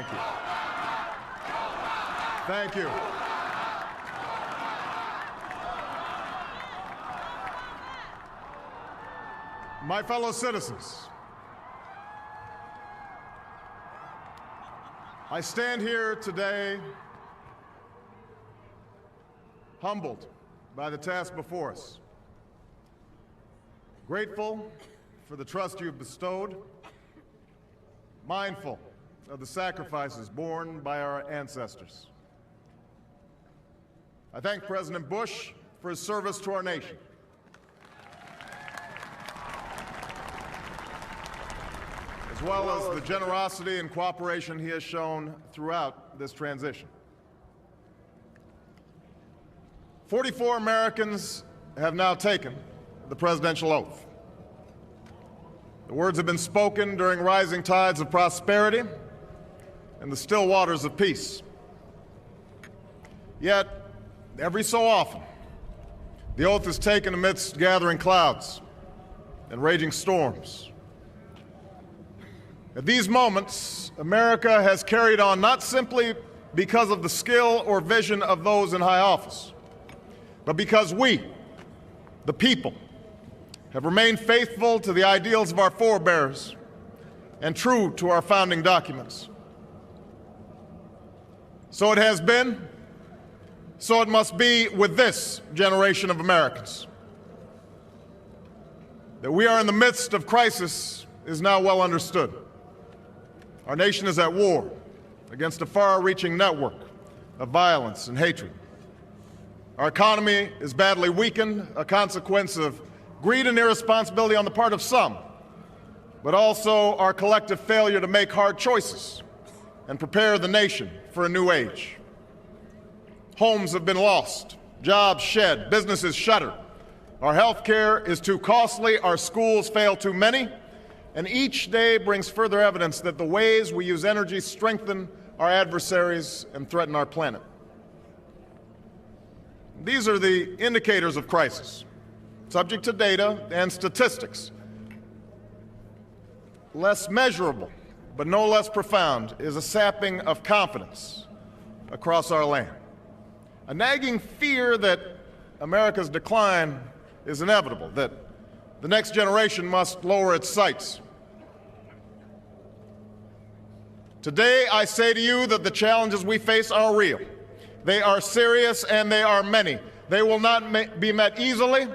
Thank you. Thank you. My fellow citizens, I stand here today humbled by the task before us, grateful for the trust you have bestowed, mindful of the sacrifices borne by our ancestors. I thank President Bush for his service to our nation. As well as the generosity and cooperation he has shown throughout this transition. 44 Americans have now taken the presidential oath. The words have been spoken during rising tides of prosperity and the still waters of peace. Yet, every so often, the oath is taken amidst gathering clouds and raging storms. At these moments, America has carried on not simply because of the skill or vision of those in high office, but because we, the people, have remained faithful to the ideals of our forebears and true to our founding documents. So it has been, so it must be with this generation of Americans. That we are in the midst of crisis is now well understood. Our nation is at war against a far-reaching network of violence and hatred. Our economy is badly weakened, a consequence of greed and irresponsibility on the part of some, but also our collective failure to make hard choices and prepare the nation for a new age. Homes have been lost, jobs shed, businesses shuttered. Our health care is too costly, our schools fail too many, and each day brings further evidence that the ways we use energy strengthen our adversaries and threaten our planet. These are the indicators of crisis, subject to data and statistics. Less measurable, but no less profound, is a sapping of confidence across our land. A nagging fear that America's decline is inevitable, that the next generation must lower its sights. Today, I say to you that the challenges we face are real. They are serious and they are many. They will not be met easily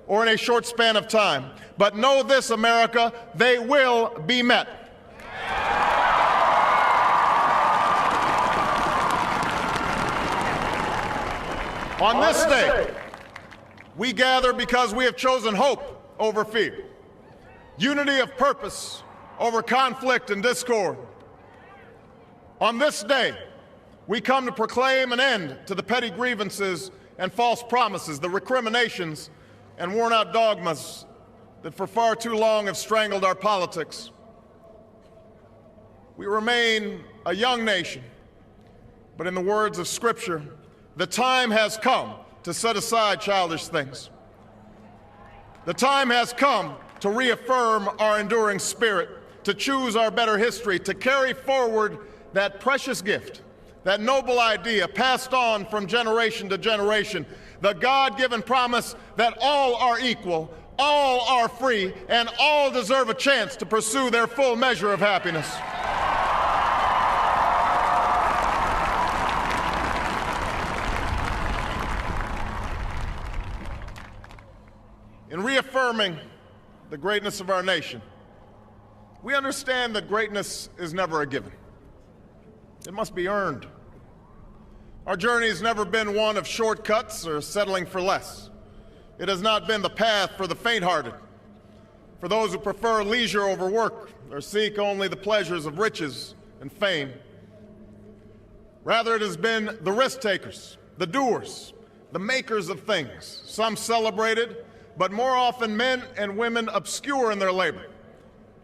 or in a short span of time. But know this, America, they will be met. On this day, we gather because we have chosen hope over fear, unity of purpose over conflict and discord. On this day, we come to proclaim an end to the petty grievances and false promises, the recriminations and worn-out dogmas that for far too long have strangled our politics. We remain a young nation, but in the words of Scripture, the time has come to set aside childish things. The time has come to reaffirm our enduring spirit, to choose our better history, to carry forward that precious gift, that noble idea passed on from generation to generation, the God-given promise that all are equal, all are free, and all deserve a chance to pursue their full measure of happiness. In reaffirming the greatness of our nation, we understand that greatness is never a given. It must be earned. Our journey has never been one of shortcuts or settling for less. It has not been the path for the faint-hearted, for those who prefer leisure over work or seek only the pleasures of riches and fame. Rather, it has been the risk-takers, the doers, the makers of things, some celebrated, but more often men and women obscure in their labor,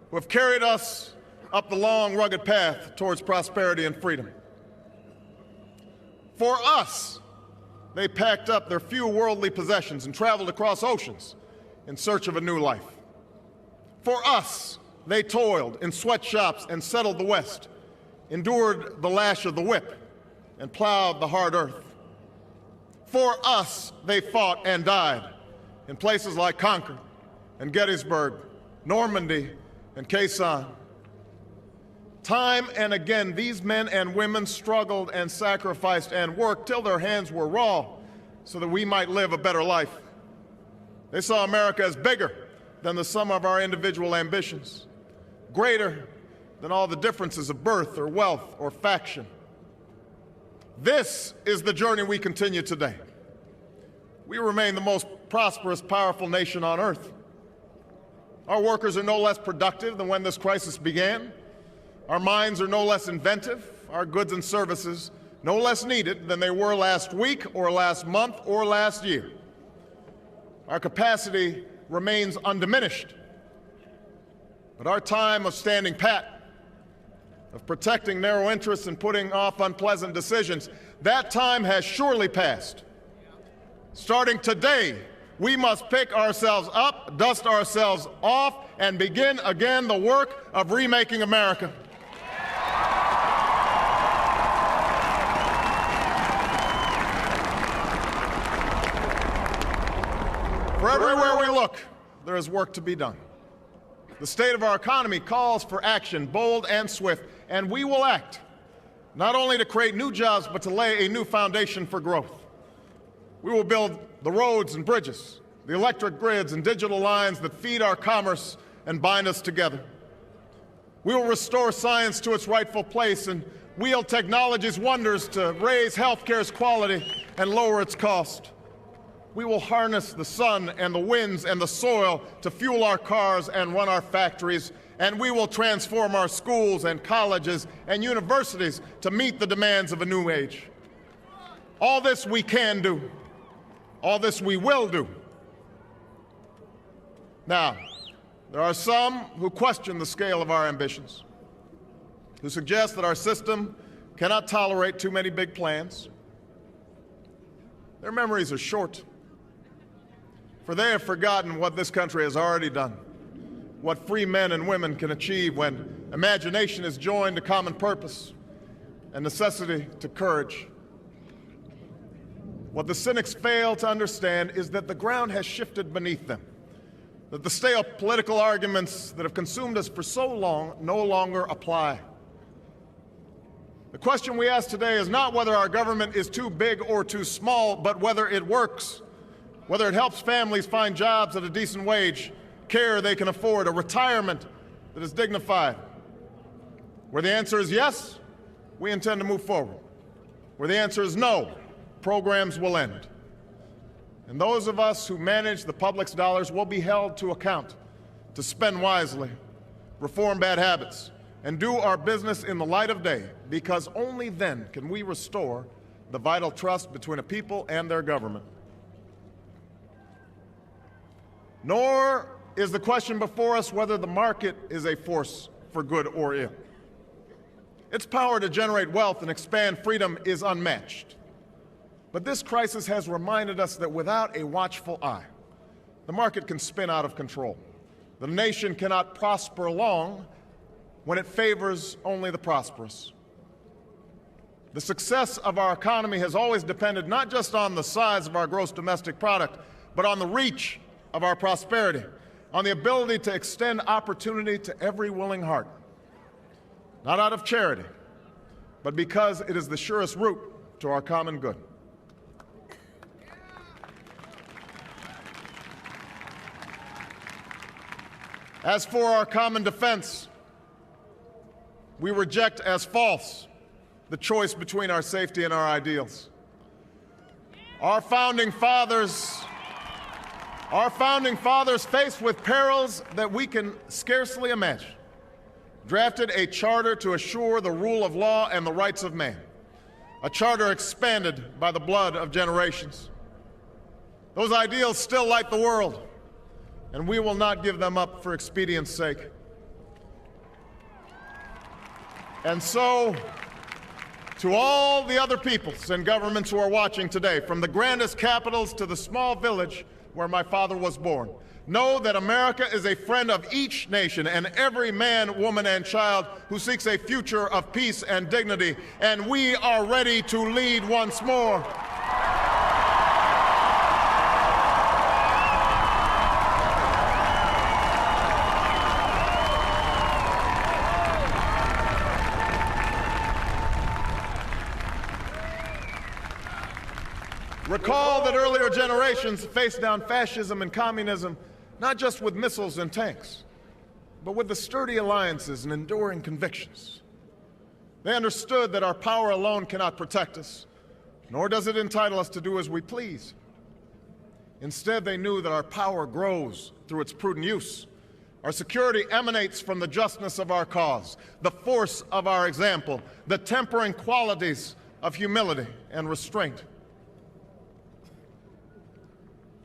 who have carried us up the long, rugged path towards prosperity and freedom. For us, they packed up their few worldly possessions and traveled across oceans in search of a new life. For us, they toiled in sweatshops and settled the West, endured the lash of the whip, and plowed the hard earth. For us, they fought and died in places like Concord and Gettysburg, Normandy and Quezon. Time and again, these men and women struggled and sacrificed and worked till their hands were raw so that we might live a better life. They saw America as bigger than the sum of our individual ambitions, greater than all the differences of birth or wealth or faction. This is the journey we continue today. We remain the most prosperous, powerful nation on earth. Our workers are no less productive than when this crisis began. Our minds are no less inventive, our goods and services no less needed than they were last week or last month or last year. Our capacity remains undiminished. But our time of standing pat, of protecting narrow interests and putting off unpleasant decisions, that time has surely passed. Starting today, we must pick ourselves up, dust ourselves off, and begin again the work of remaking America. For everywhere we look, there is work to be done. The state of our economy calls for action, bold and swift, and we will act, not only to create new jobs, but to lay a new foundation for growth. We will build the roads and bridges, the electric grids and digital lines that feed our commerce and bind us together. We will restore science to its rightful place and wield technology's wonders to raise healthcare's quality and lower its cost. We will harness the sun and the winds and the soil to fuel our cars and run our factories, and we will transform our schools and colleges and universities to meet the demands of a new age. All this we can do. All this we will do. Now, there are some who question the scale of our ambitions, who suggest that our system cannot tolerate too many big plans. Their memories are short, for they have forgotten what this country has already done, what free men and women can achieve when imagination is joined to common purpose and necessity to courage. What the cynics fail to understand is that the ground has shifted beneath them, that the stale political arguments that have consumed us for so long no longer apply. The question we ask today is not whether our government is too big or too small, but whether it works, whether it helps families find jobs at a decent wage, care they can afford, a retirement that is dignified. Where the answer is yes, we intend to move forward. Where the answer is no, programs will end. And those of us who manage the public's dollars will be held to account to spend wisely, reform bad habits, and do our business in the light of day, because only then can we restore the vital trust between a people and their government. Nor is the question before us whether the market is a force for good or ill. Its power to generate wealth and expand freedom is unmatched. But this crisis has reminded us that without a watchful eye, the market can spin out of control. The nation cannot prosper long when it favors only the prosperous. The success of our economy has always depended not just on the size of our gross domestic product, but on the reach of our prosperity, on the ability to extend opportunity to every willing heart, not out of charity, but because it is the surest route to our common good. As for our common defense, we reject as false the choice between our safety and our ideals. Our founding fathers, faced with perils that we can scarcely imagine, drafted a charter to assure the rule of law and the rights of man, a charter expanded by the blood of generations. Those ideals still light the world, and we will not give them up for expedience' sake. And so, to all the other peoples and governments who are watching today, from the grandest capitals to the small village where my father was born, Know that America is a friend of each nation and every man, woman, and child who seeks a future of peace and dignity, and we are ready to lead once more. Recall that earlier generations faced down fascism and communism not just with missiles and tanks, but with the sturdy alliances and enduring convictions. They understood that our power alone cannot protect us, nor does it entitle us to do as we please. Instead, they knew that our power grows through its prudent use. Our security emanates from the justness of our cause, the force of our example, the tempering qualities of humility and restraint.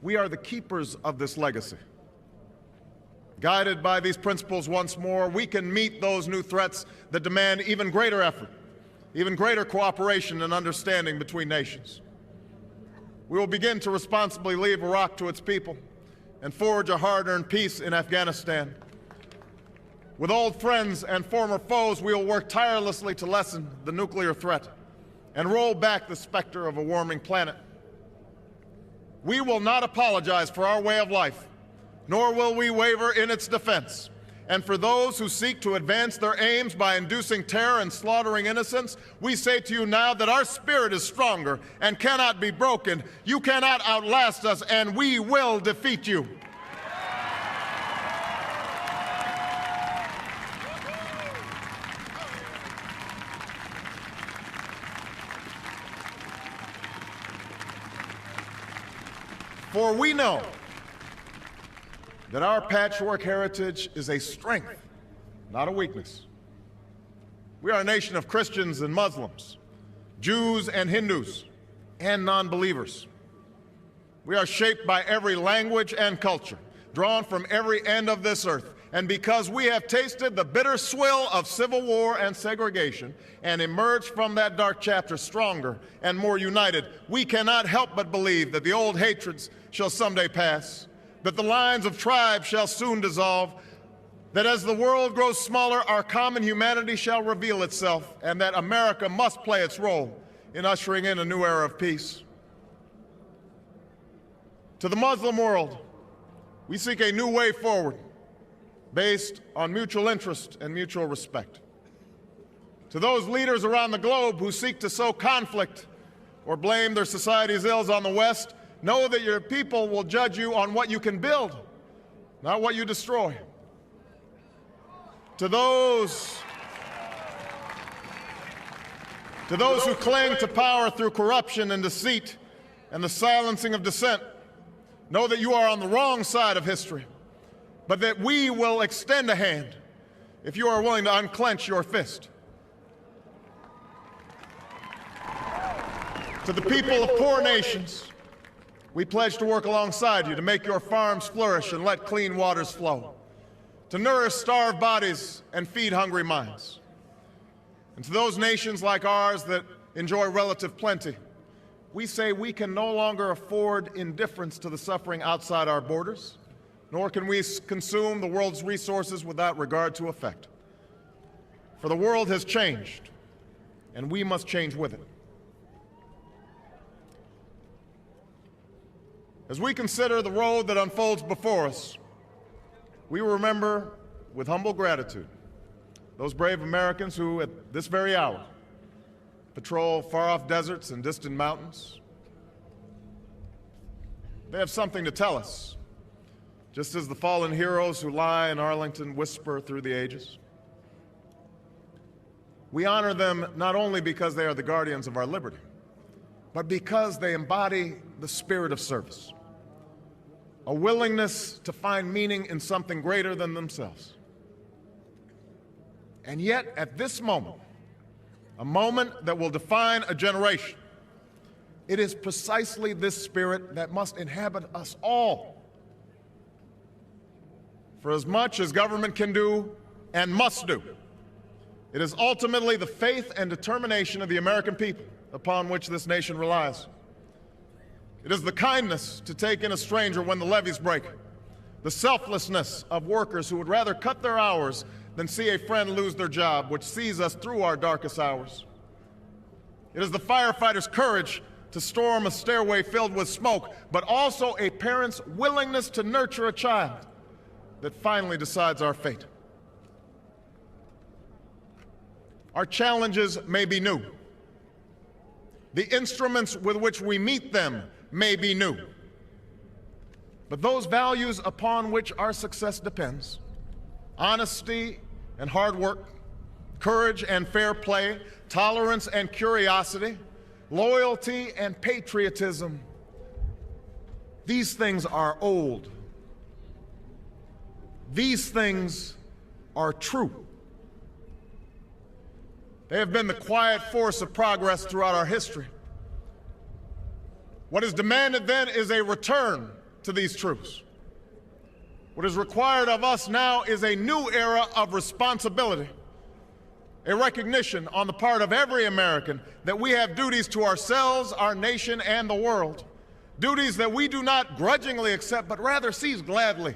We are the keepers of this legacy. Guided by these principles once more, we can meet those new threats that demand even greater effort, even greater cooperation and understanding between nations. We will begin to responsibly leave Iraq to its people and forge a hard-earned peace in Afghanistan. With old friends and former foes, we will work tirelessly to lessen the nuclear threat and roll back the specter of a warming planet. We will not apologize for our way of life, nor will we waver in its defense. And for those who seek to advance their aims by inducing terror and slaughtering innocents, we say to you now that our spirit is stronger and cannot be broken. You cannot outlast us, and we will defeat you. For we know that our patchwork heritage is a strength, not a weakness. We are a nation of Christians and Muslims, Jews and Hindus, and non-believers. We are shaped by every language and culture, drawn from every end of this earth. And because we have tasted the bitter swill of civil war and segregation and emerged from that dark chapter stronger and more united, we cannot help but believe that the old hatreds shall someday pass, that the lines of tribes shall soon dissolve, that as the world grows smaller, our common humanity shall reveal itself, and that America must play its role in ushering in a new era of peace. To the Muslim world, we seek a new way forward based on mutual interest and mutual respect. To those leaders around the globe who seek to sow conflict or blame their society's ills on the West, know that your people will judge you on what you can build, not what you destroy. To those who cling to power through corruption and deceit and the silencing of dissent, know that you are on the wrong side of history, but that we will extend a hand if you are willing to unclench your fist. To the people of poor nations, we pledge to work alongside you to make your farms flourish and let clean waters flow, to nourish starved bodies and feed hungry minds. And to those nations like ours that enjoy relative plenty, we say we can no longer afford indifference to the suffering outside our borders, nor can we consume the world's resources without regard to effect. For the world has changed, and we must change with it. As we consider the road that unfolds before us, we remember with humble gratitude those brave Americans who, at this very hour, patrol far-off deserts and distant mountains. They have something to tell us, just as the fallen heroes who lie in Arlington whisper through the ages. We honor them not only because they are the guardians of our liberty, but because they embody the spirit of service, a willingness to find meaning in something greater than themselves. And yet, at this moment, a moment that will define a generation, it is precisely this spirit that must inhabit us all. For as much as government can do and must do, it is ultimately the faith and determination of the American people upon which this nation relies. It is the kindness to take in a stranger when the levees break, the selflessness of workers who would rather cut their hours than see a friend lose their job, which sees us through our darkest hours. It is the firefighter's courage to storm a stairway filled with smoke, but also a parent's willingness to nurture a child that finally decides our fate. Our challenges may be new. The instruments with which we meet them may be new. But those values upon which our success depends, honesty and hard work, courage and fair play, tolerance and curiosity, loyalty and patriotism, these things are old. These things are true. They have been the quiet force of progress throughout our history. What is demanded then is a return to these truths. What is required of us now is a new era of responsibility, a recognition on the part of every American that we have duties to ourselves, our nation, and the world, duties that we do not grudgingly accept, but rather seize gladly,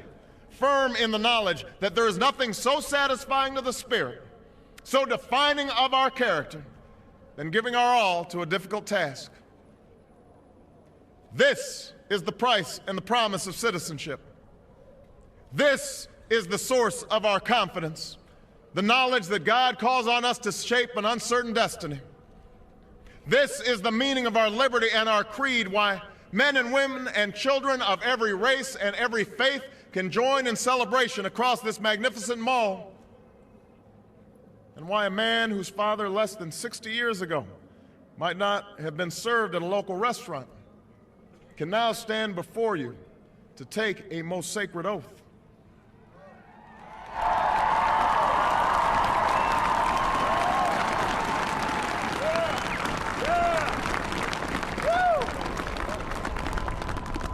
firm in the knowledge that there is nothing so satisfying to the spirit, so defining of our character, than giving our all to a difficult task. This is the price and the promise of citizenship. This is the source of our confidence, the knowledge that God calls on us to shape an uncertain destiny. This is the meaning of our liberty and our creed, why men and women and children of every race and every faith can join in celebration across this magnificent mall, and why a man whose father less than 60 years ago might not have been served at a local restaurant can now stand before you to take a most sacred oath.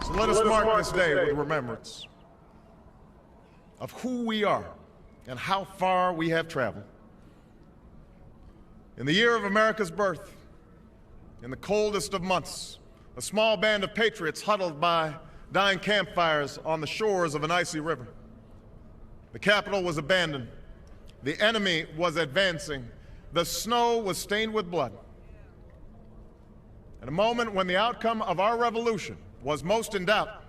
So let us mark this day with remembrance of who we are and how far we have traveled. In the year of America's birth, in the coldest of months, a small band of patriots huddled by dying campfires on the shores of an icy river. The capital was abandoned. The enemy was advancing. The snow was stained with blood. At a moment when the outcome of our revolution was most in doubt,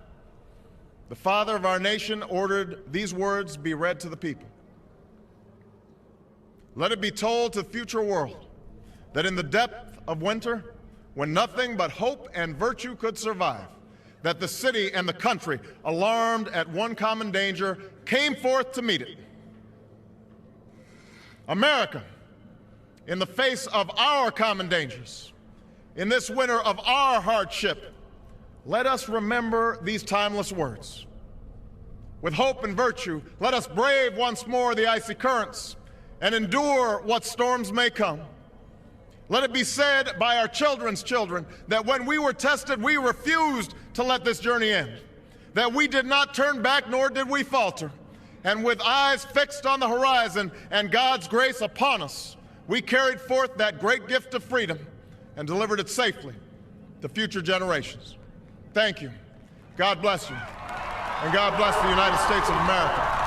the father of our nation ordered these words be read to the people. Let it be told to the future world that in the depth of winter, when nothing but hope and virtue could survive, that the city and the country, alarmed at one common danger, came forth to meet it. America, in the face of our common dangers, in this winter of our hardship, let us remember these timeless words. With hope and virtue, let us brave once more the icy currents and endure what storms may come. Let it be said by our children's children that when we were tested, we refused to let this journey end, that we did not turn back nor did we falter. And with eyes fixed on the horizon and God's grace upon us, we carried forth that great gift of freedom and delivered it safely to future generations. Thank you. God bless you. And God bless the United States of America.